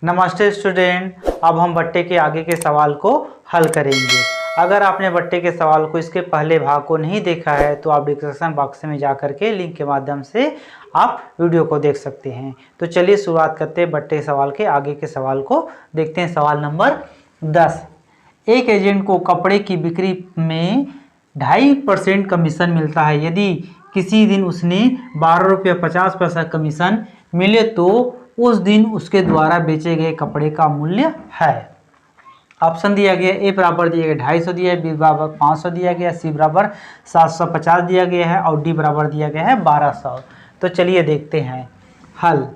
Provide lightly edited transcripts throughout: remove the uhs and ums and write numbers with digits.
नमस्ते स्टूडेंट, अब हम बट्टे के आगे के सवाल को हल करेंगे। अगर आपने बट्टे के सवाल को इसके पहले भाग को नहीं देखा है तो आप डिस्क्रिप्शन बॉक्स में जा करके लिंक के माध्यम से आप वीडियो को देख सकते हैं। तो चलिए शुरुआत करते हैं बट्टे के सवाल के आगे के सवाल को देखते हैं। सवाल नंबर 10, एक एजेंट को कपड़े की बिक्री में 2.5% कमीशन मिलता है। यदि किसी दिन उसने 12 रुपये 50 पैसा कमीशन मिले तो उस दिन उसके द्वारा बेचे गए कपड़े का मूल्य है। ऑप्शन दिया गया, ए बराबर दिया गया 250 दिया है, बी बराबर 500 दिया गया, सी बराबर 750 दिया गया है और डी बराबर दिया गया है 1200। तो चलिए देखते हैं हल।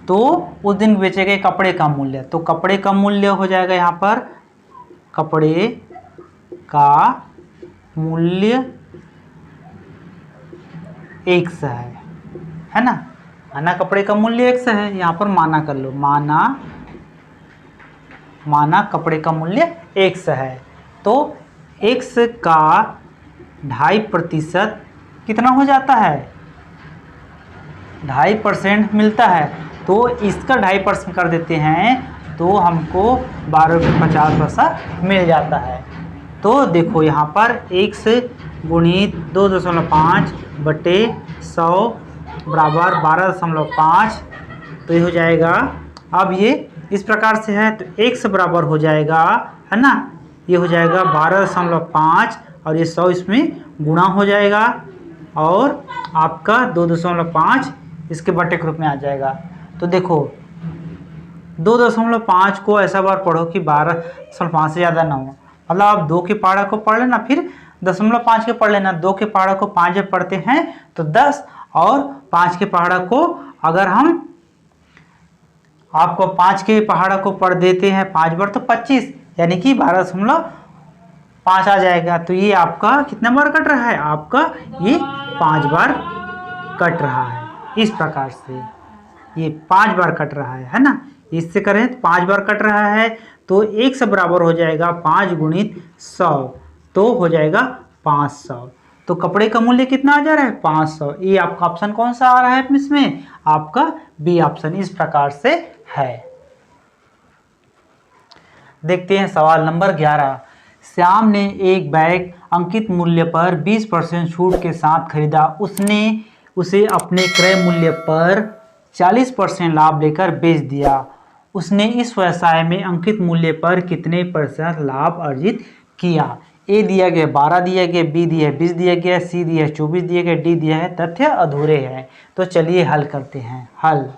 तो उस दिन बेचे गए कपड़े का मूल्य, तो कपड़े का मूल्य हो जाएगा यहाँ पर कपड़े का मूल्य x है ना। माना कपड़े का मूल्य x है, यहाँ पर माना कर लो, माना कपड़े का मूल्य x है। तो x का 2.5% कितना हो जाता है, 2.5% मिलता है। तो इसका 2.5% कर देते हैं तो हमको 12 रुपये 50 पैसा मिल जाता है। तो देखो यहाँ पर x गुणित 2.5 बटे 100 बराबर 12.5, तो ये हो जाएगा। अब ये इस प्रकार से है तो x बराबर हो जाएगा, है ना, ये हो जाएगा 12.5 और ये 100 इसमें गुणा हो जाएगा और आपका 2.5 इसके बटे के रूप में आ जाएगा। तो देखो 2.5 को ऐसा बार पढ़ो कि 12.5 से ज़्यादा ना हो, मतलब आप 2 के पहाड़ा को पढ़ लेना, फिर 0.5 के पढ़ लेना। 2 के पहाड़ा को 5 जब पढ़ते हैं तो 10 और 5 के पहाड़ा को अगर हम आपको 5 के पहाड़ा को पढ़ देते हैं 5 बार तो 25, यानी कि 12.5 आ जाएगा। तो ये आपका कितना बार कट रहा है, आपका ये 5 बार कट रहा है। इस प्रकार से ये 5 बार कट रहा है ना। इससे करें तो 5 बार कट रहा है तो x बराबर हो जाएगा 5 गुणित 100, तो हो जाएगा 500। तो कपड़े का मूल्य कितना आ जा रहा है, 500। ये आपका ऑप्शन कौन सा आ रहा है इसमें, आपका बी ऑप्शन इस प्रकार से है। देखते हैं सवाल नंबर 11, श्याम ने एक बैग अंकित मूल्य पर 20% छूट के साथ खरीदा। उसने उसे अपने क्रय मूल्य पर 40% लाभ लेकर बेच दिया। उसने इस व्यवसाय में अंकित मूल्य पर कितने % लाभ अर्जित किया। ए दिया गया 12 दिया गया, बी दिया 20 दिया गया, सी दिया 24 दिया गया, डी दिया है तथ्य अधूरे हैं। तो चलिए हल करते हैं। हल,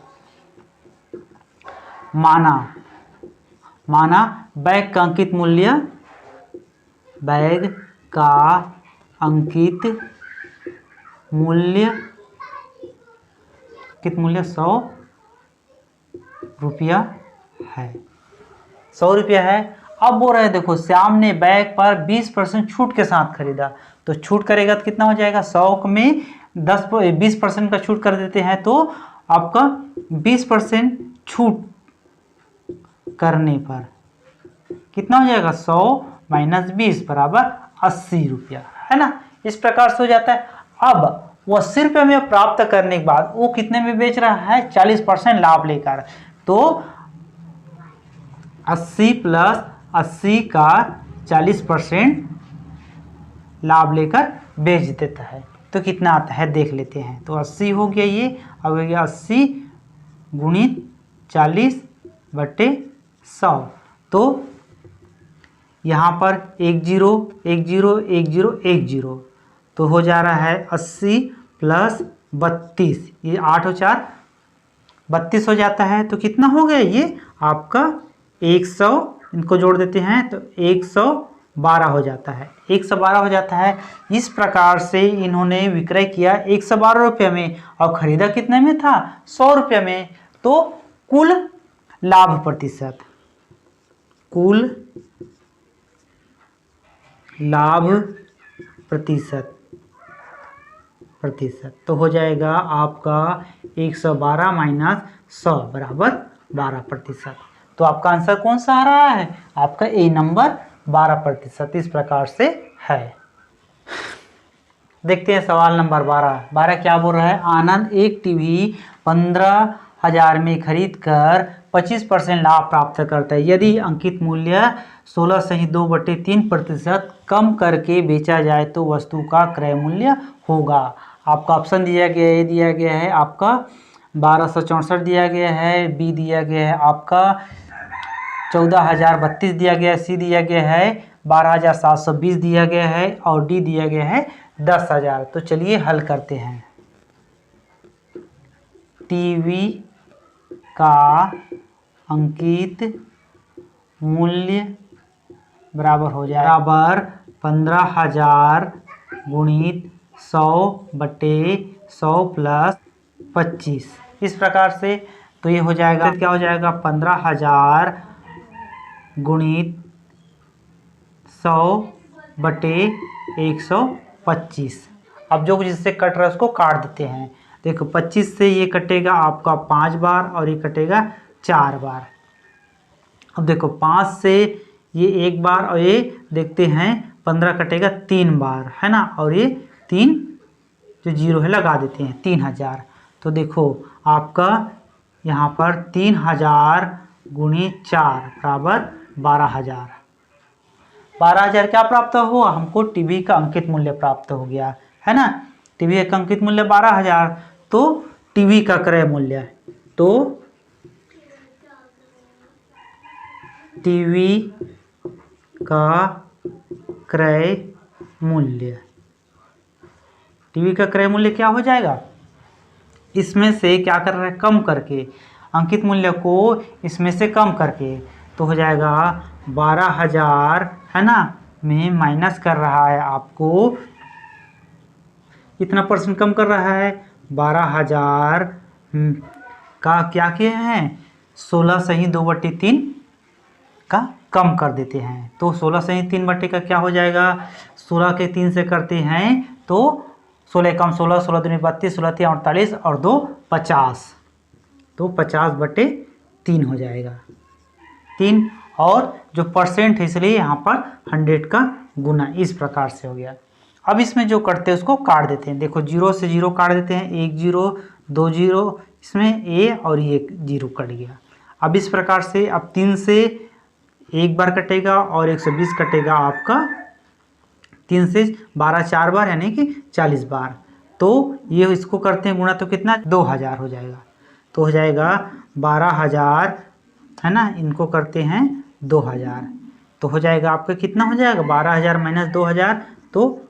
माना बैग का अंकित मूल्य, बैग का अंकित मूल्य 100 रुपया है, 100 रुपया है। अब बोल रहे देखो श्याम ने बैग पर 20% छूट के साथ खरीदा, तो छूट करेगा तो कितना हो जाएगा, 100 में 20% का छूट कर देते हैं तो आपका 20% छूट करने पर कितना हो जाएगा, 100 माइनस 20 बराबर 80 रुपया, है ना। इस प्रकार से हो जाता है। अब वो 80 रुपये में प्राप्त करने के बाद वो कितने में बेच रहा है, 40% लाभ लेकर। तो 80 प्लस 80 का 40% लाभ लेकर बेच देता है। तो कितना आता है देख लेते हैं। तो 80 हो गया ये, अब हो गया 80 गुणित 40 बटे 100। तो यहाँ पर 10 तो हो जा रहा है 80 प्लस 32, ये 8 और 4 32 हो जाता है। तो कितना हो गया ये आपका 100, इनको जोड़ देते हैं तो 112 हो जाता है, 112 हो जाता है। इस प्रकार से इन्होंने विक्रय किया 112 रुपये में और खरीदा कितने में था, 100 रुपये में। तो कुल लाभ प्रतिशत, कुल लाभ प्रतिशत तो हो जाएगा आपका 112 माइनस 100 बराबर 12%। तो आपका आंसर कौन सा आ रहा है, आपका ए नंबर 12%। इस प्रकार से है। देखते हैं सवाल नंबर 12 क्या बोल रहा है। आनंद एक टीवी 15 16,000 में खरीद कर 25% लाभ प्राप्त करता है। यदि अंकित मूल्य 16 से ही 2/3% कम करके बेचा जाए तो वस्तु का क्रय मूल्य होगा। आपका ऑप्शन दिया गया है, ये दिया गया है आपका 1264 दिया गया है, बी दिया गया है आपका 14,032 दिया गया है, सी दिया गया है 12,720 दिया गया है और डी दिया गया है 10,000। तो चलिए हल करते हैं। टीवी का अंकित मूल्य बराबर हो जाए 15,000 गुणित 100/100 प्लस 25 इस प्रकार से। तो ये हो जाएगा, क्या हो जाएगा 15,000 गुणित 100/125। अब जो कुछ इससे कट रहा है उसको काट देते हैं। देखो 25 से ये कटेगा आपका 5 बार और ये कटेगा 4 बार। अब देखो 5 से ये 1 बार और ये देखते हैं 15 कटेगा 3 बार, है ना। और ये 3 जो जीरो है लगा देते हैं 3,000। तो देखो आपका यहाँ पर 3,000 गुणित 4 बराबर 12,000। 12,000 क्या प्राप्त हुआ हमको? टीवी का अंकित मूल्य प्राप्त हो गया, है ना। टीवी का अंकित मूल्य 12,000। तो टीवी का क्रय मूल्य, तो टीवी का क्रय मूल्य, टीवी का क्रय मूल्य क्या हो जाएगा? इसमें से क्या कर रहे हैं? कम करके, अंकित मूल्य को इसमें से कम करके। तो हो जाएगा 12,000, है ना, में माइनस कर रहा है आपको कितना परसेंट कम कर रहा है? 12,000 का क्या किए हैं? 16 से ही 2/3 का कम कर देते हैं। तो 16 से ही 3 का क्या हो जाएगा? 16 के 3 से करते हैं तो 16 कम 16, 16 दूनी 32, 16 3 48 और 2 50। तो 50/3 हो जाएगा 3। और जो परसेंट है इसलिए यहाँ पर 100 का गुना, इस प्रकार से हो गया। अब इसमें जो कटते हैं उसको काट देते हैं। देखो 0 से 0 काट देते हैं, 1 0 2 0, इसमें ए और ये 0 कट गया। अब इस प्रकार से अब 3 से 1 बार कटेगा और 120 कटेगा आपका 3 से 12 4 बार यानी कि 40 बार। तो ये इसको करते हैं गुणा तो कितना? 2,000 हो जाएगा। तो हो जाएगा 12,000, है ना, इनको करते हैं 2,000। तो हो जाएगा आपका कितना हो जाएगा? 12,000 माइनस 2,000 तो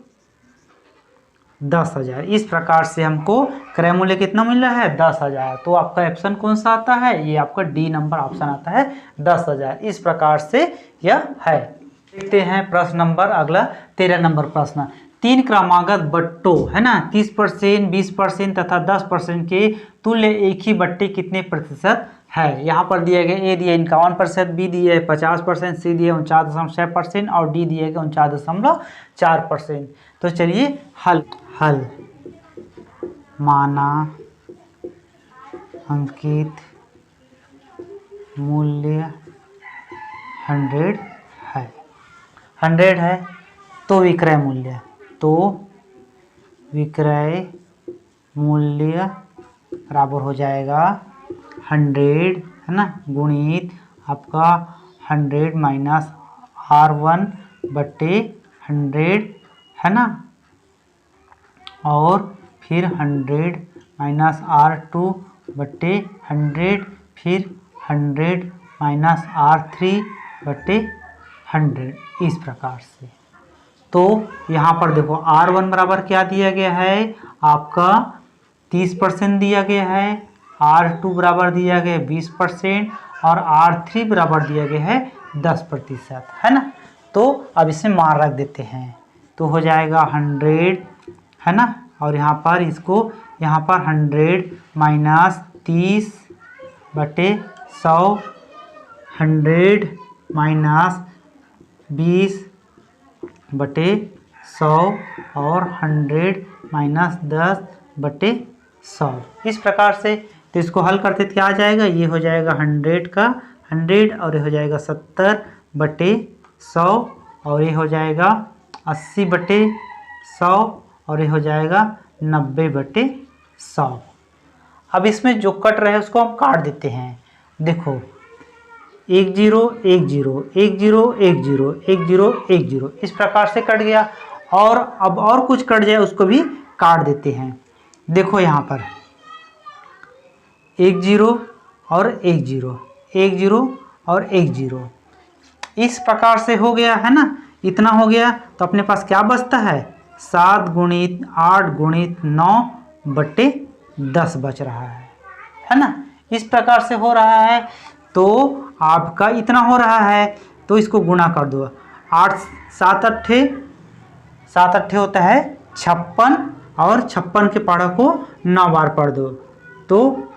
10,000। इस प्रकार से हमको क्रय मूल्य कितना मिल रहा है? 10,000। तो आपका ऑप्शन कौन सा आता है? ये आपका डी नंबर ऑप्शन आता है 10,000। इस प्रकार से यह है। देखते हैं प्रश्न नंबर अगला 13 नंबर प्रश्न। 3 क्रमागत बट्टों, है ना, 30%, 20% तथा 10% के तुल्य एक ही बट्टे कितने प्रतिशत है? यहाँ पर दिया गया ए दिया 51%, बी दिया है 50%, सी दिया 49.6% और डी दिया गया 49.4%। तो चलिए हल माना अंकित मूल्य 100 है, 100 है। तो विक्रय मूल्य, तो विक्रय मूल्य बराबर हो जाएगा 100, है ना, गुणित आपका 100 माइनस R1/100, है ना, और फिर 100 माइनस R2/100, फिर 100 माइनस R3/100, इस प्रकार से। तो यहाँ पर देखो R1 बराबर क्या दिया गया है? आपका 30% दिया गया है, R2 बराबर दिया गया है 20% और R3 बराबर दिया गया है 10%, है ना। तो अब इसे मान रख देते हैं तो हो जाएगा 100, है ना, और यहाँ पर इसको यहाँ पर 100 माइनस 30/100, 100 माइनस 20/100 और 100 माइनस 10/100, इस प्रकार से। तो इसको हल करते क्या आ जाएगा? ये हो जाएगा 100 का 100 और ये हो जाएगा 70/100 और ये हो जाएगा 80/100 और ये हो जाएगा 90/100। अब इसमें जो कट रहे उसको हम काट देते हैं। देखो 1 0 1 0 1 0 1 0 1 0 1 0 इस प्रकार से कट गया। और अब और कुछ कट जाए उसको भी काट देते हैं। देखो यहाँ पर 1 0 और 1 0 1 0 और 1 0 इस प्रकार से हो गया है ना। इतना हो गया तो अपने पास क्या बचता है, 7 गुणित 8 गुणित 9/10 बच रहा है ना। इस प्रकार से हो रहा है। तो आपका इतना हो रहा है तो इसको गुणा कर दो। 8 7 8 होता है 56 और 56 के पहाड़ा को 9 बार पढ़ दो तो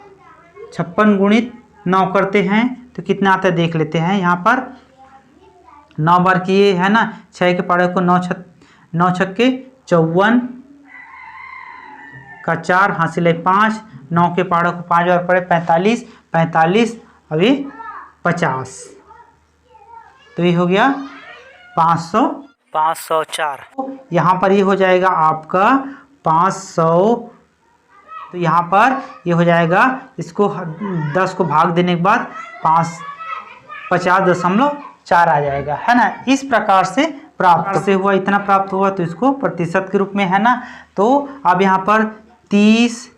56 गुणित 9 करते हैं तो कितना आता है देख लेते हैं। यहाँ पर 9 बार किए है ना, 6 के पहाड़े को 9 छक्के 54 का 4 हासिल 5, 9 के पहाड़ों को 5 बार पढ़े 45 अभी 50 तो ये हो गया 504। यहाँ पर ये हो जाएगा आपका 500। तो यहाँ पर ये हो जाएगा, इसको 10 को भाग देने के बाद 50.4 आ जाएगा है ना। इस प्रकार से प्राप्त से हुआ, इतना प्राप्त हुआ तो इसको प्रतिशत के रूप में है ना। तो अब यहाँ पर 30,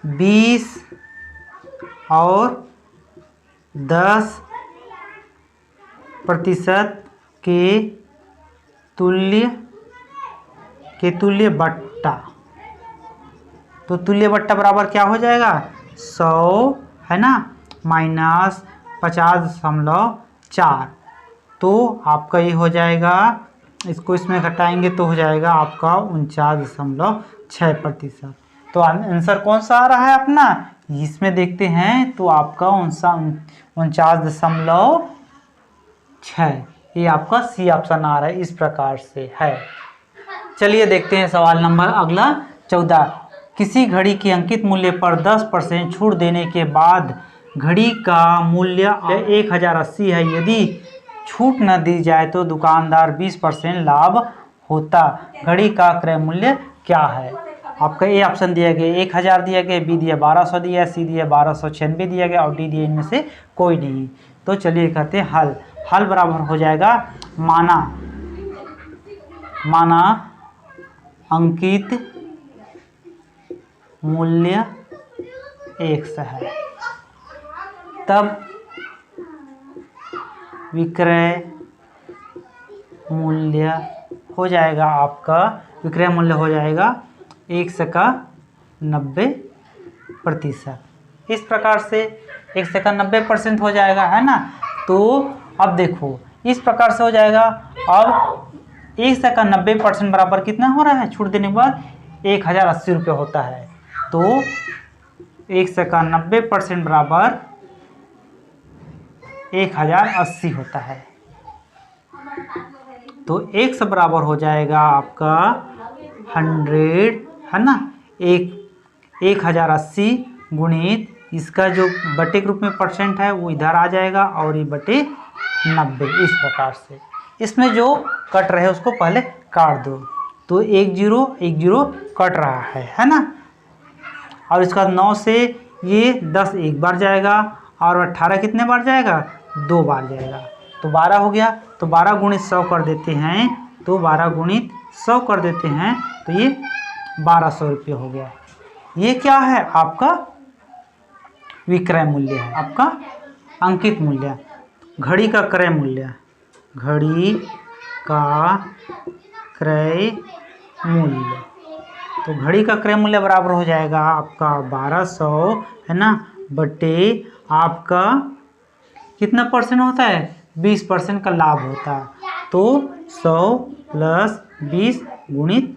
20 और 10% के तुल्य बट्टा। तो तुल्य बट्टा बराबर क्या हो जाएगा, 100 है ना माइनस 50.4। तो आपका ये हो जाएगा, इसको इसमें घटाएंगे तो हो जाएगा आपका 49.6%। तो आंसर कौन सा आ रहा है अपना, इसमें देखते हैं तो आपका 49.6 ये आपका सी ऑप्शन आ रहा है। इस प्रकार से है। चलिए देखते हैं सवाल नंबर अगला 14। किसी घड़ी के अंकित मूल्य पर 10% छूट देने के बाद घड़ी का मूल्य 1080 है। यदि छूट न दी जाए तो दुकानदार 20% लाभ होता। घड़ी का क्रय मूल्य क्या है। आपका ए ऑप्शन दिया गया 1000 दिया गया, बी दिया 1200 दिया, सी दिया 1296 दिया गया और डी दिया इनमें से कोई नहीं। तो चलिए कहते हैं हल बराबर हो जाएगा, माना अंकित मूल्य 100 है तब विक्रय मूल्य हो जाएगा आपका, विक्रय मूल्य हो जाएगा 100 का 90%। इस प्रकार से 100 का 90% हो जाएगा है ना। तो अब देखो इस प्रकार से हो जाएगा। अब 100 का 90% बराबर कितना हो रहा है, छूट देने के बाद 1080 रुपये होता है। तो 100 का 90% बराबर 1080 होता है। तो 100 बराबर हो जाएगा आपका 100 है ना, 1080 गुणित इसका जो बटे के रूप में परसेंट है वो इधर आ जाएगा और ये बटे 90। इस प्रकार से इसमें जो कट रहे उसको पहले काट दो। तो 1 0 1 0 कट रहा है ना। और इसका 9 से ये 10 एक बार जाएगा और 18 कितने बार जाएगा, 2 बार जाएगा। तो 12 हो गया। तो 12 गुणित 100 कर देते हैं। तो 12 गुणित 100 कर देते हैं तो ये 1200 रुपये हो गया। ये क्या है आपका विक्रय मूल्य है, आपका अंकित मूल्य। घड़ी का क्रय मूल्य, घड़ी का क्रय मूल्य। तो घड़ी का क्रय मूल्य बराबर हो जाएगा आपका 1200 है ना, बटे आपका कितना परसेंट होता है, 20% का लाभ होता है। तो 100 प्लस 20 गुणित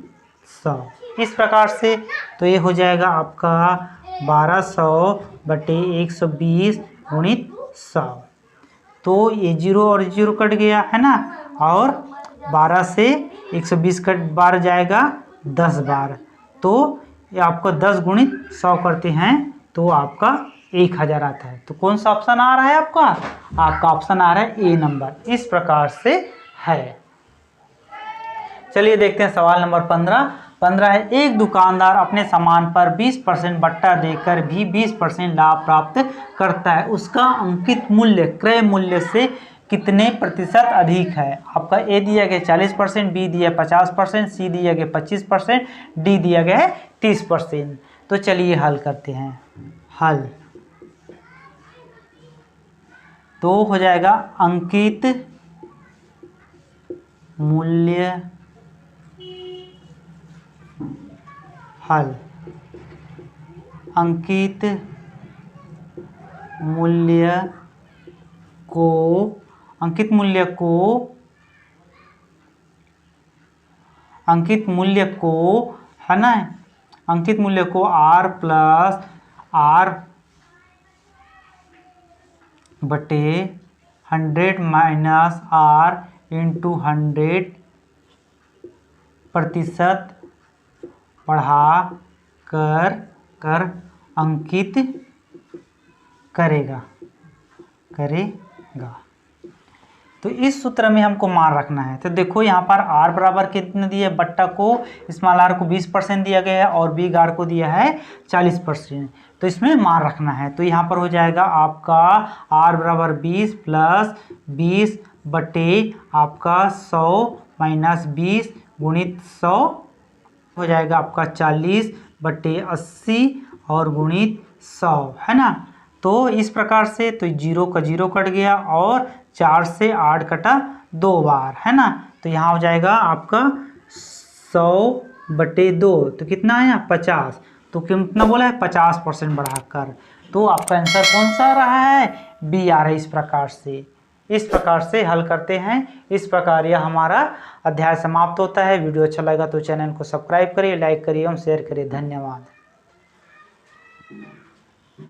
100 इस प्रकार से। तो ये हो जाएगा आपका 1200 बटे 120 गुणित 100। तो ये 0 और 0 कट गया है ना। और 12 से 120 कट बार जाएगा 10 बार। तो ये आपको 10 गुणित 100 करते हैं तो आपका 1000 आता है। तो कौन सा ऑप्शन आ रहा है आपका, आपका ऑप्शन आ रहा है ए नंबर। इस प्रकार से है। चलिए देखते हैं सवाल नंबर 15। 15 है, एक दुकानदार अपने सामान पर 20% बट्टा देकर भी 20% लाभ प्राप्त करता है, उसका अंकित मूल्य क्रय मूल्य से कितने प्रतिशत अधिक है। आपका ए दिया गया 40%, बी दिया 50%, सी दिया गया 25%, डी दिया गया है 30%। तो चलिए हल करते हैं। हल तो हो जाएगा अंकित मूल्य, हल अंकित मूल्य को अंकित मूल्य को है ना, अंकित मूल्य को R प्लस R बटे 100 माइनस R इंटू 100% बढ़ा कर अंकित करेगा। तो इस सूत्र में हमको मान रखना है। तो देखो यहाँ पर R बराबर कितने दिए, बट्टा को स्मॉल r को 20% दिया गया है और बिग R को दिया है 40%। तो इसमें मान रखना है। तो यहाँ पर हो जाएगा आपका R बराबर 20 प्लस 20 बटे आपका 100 माइनस 20 गुणित 100 हो जाएगा आपका 40 बटे 80 और गुणित 100, है ना। तो इस प्रकार से तो 0 का 0 कट गया और 4 से 8 कटा 2 बार, है ना। तो यहाँ हो जाएगा आपका 100 बटे 2, तो कितना आया 50। तो कितना बोला है 50% बढ़ाकर। तो आपका आंसर कौन सा रहा है, बी आ रहा है। इस प्रकार से हल करते हैं। इस प्रकार यह हमारा अध्याय समाप्त होता है। वीडियो अच्छा लगा तो चैनल को सब्सक्राइब करिए, लाइक करिए एवं शेयर करिए। धन्यवाद।